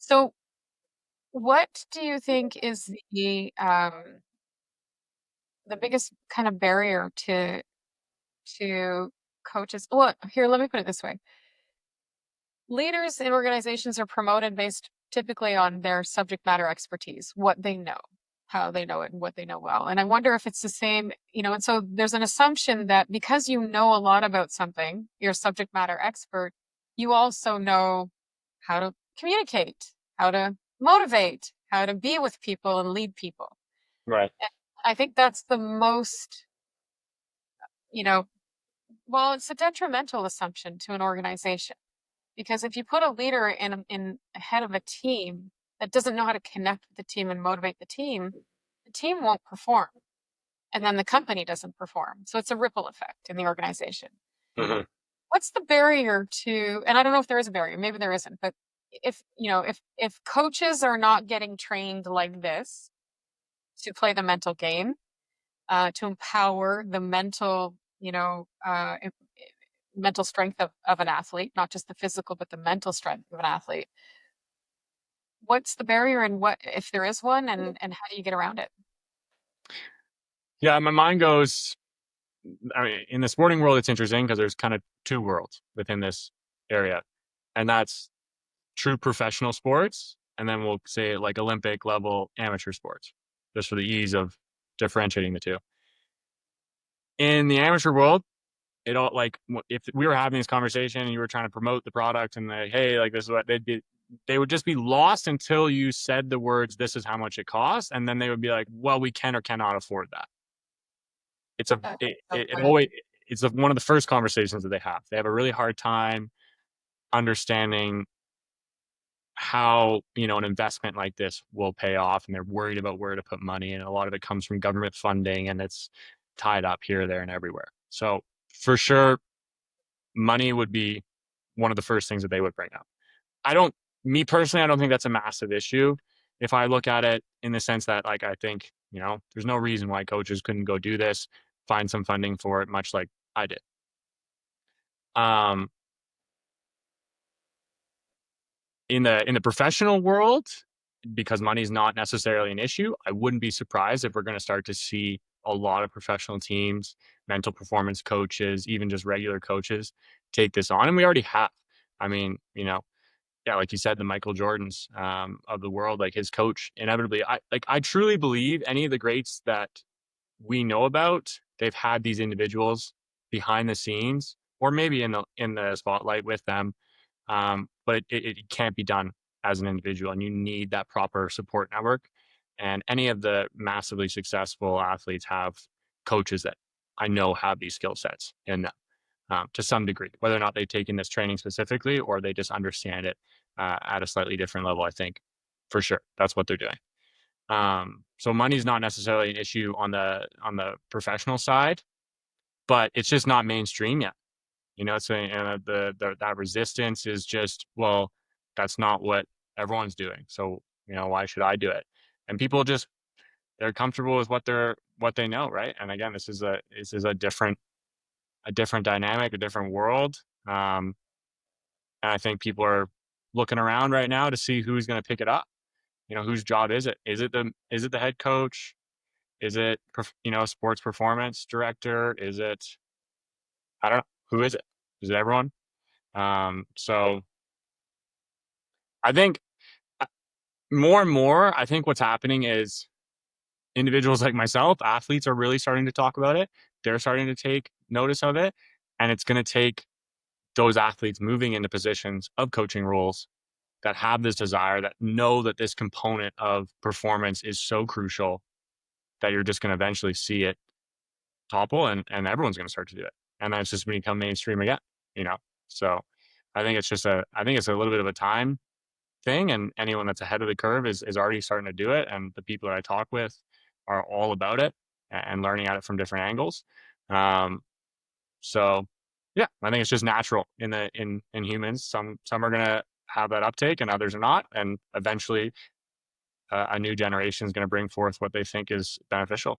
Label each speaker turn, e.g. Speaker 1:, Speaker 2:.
Speaker 1: So, what do you think is the biggest kind of barrier to coaches? Well, here, let me put it this way: leaders in organizations are promoted based typically on their subject matter expertise, what they know, how they know it, and what they know well. And I wonder if it's the same, And so there's an assumption that because you know a lot about something, you're a subject matter expert, you also know how to communicate, how to motivate, how to be with people and lead people.
Speaker 2: Right.
Speaker 1: And I think that's the most, you know, well, it's a detrimental assumption to an organization because if you put a leader in ahead of a team that doesn't know how to connect with the team and motivate the team won't perform, and then the company doesn't perform. So it's a ripple effect in the organization.
Speaker 2: Hmm.
Speaker 1: What's the barrier to, and I don't know if there is a barrier, maybe there isn't, but if coaches are not getting trained like this to play the mental game, to empower the mental strength of an athlete, not just the physical, but the mental strength of an athlete. What's the barrier and what, if there is one, and how do you get around it?
Speaker 2: Yeah, my mind goes. I mean, in the sporting world, it's interesting because there's kind of two worlds within this area, and that's true professional sports, and then we'll say like Olympic level amateur sports, just for the ease of differentiating the two. In the amateur world, it all like if we were having this conversation and you were trying to promote the product and like, hey, like this is what they would just be lost until you said the words, this is how much it costs, and then they would be like, well, we can or cannot afford that. It's a it
Speaker 1: Okay.
Speaker 2: always it's one of the first conversations that they have. They have a really hard time understanding how an investment like this will pay off, and they're worried about where to put money, and a lot of it comes from government funding, and it's tied up here, there, and everywhere. So for sure, money would be one of the first things that they would bring up. I don't, me personally, I don't think that's a massive issue. If I look at it in the sense that, like, I think, there's no reason why coaches couldn't go do this, find some funding for it, much like I did. Um, in the professional world, because money is not necessarily an issue, I wouldn't be surprised if we're going to start to see a lot of professional teams, mental performance coaches, even just regular coaches take this on, and we already have. I mean, yeah, like you said, the Michael Jordans of the world, like his coach, inevitably, I truly believe any of the greats that we know about, they've had these individuals behind the scenes, or maybe in the spotlight with them. But it can't be done as an individual, and you need that proper support network. And any of the massively successful athletes have coaches that I know have these skill sets in them, to some degree, whether or not they've taken this training specifically or they just understand it at a slightly different level. I think for sure that's what they're doing. So money is not necessarily an issue on the professional side, but it's just not mainstream yet. So that resistance is just, well, that's not what everyone's doing. So why should I do it? And people just, they're comfortable with what they know, right? And again, this is a different dynamic, a different world. And I think people are looking around right now to see who's going to pick it up. Whose job is it? Is it the head coach? Is it sports performance director? Is it, I don't know, who is it? Is it everyone? So I think uh, more and more, I think what's happening is individuals like myself, athletes, are really starting to talk about it. They're starting to take notice of it, and it's going to take those athletes moving into positions of coaching roles that have this desire, that know that this component of performance is so crucial, that you're just going to eventually see it topple, and everyone's going to start to do it. And then it's just going to become mainstream again, you know? So I think it's a little bit of a time thing, and anyone that's ahead of the curve is already starting to do it. And the people that I talk with are all about it and learning at it from different angles. Um, so yeah, I think it's just natural in humans. Some are going to have that uptake and others are not. And eventually a new generation is going to bring forth what they think is beneficial.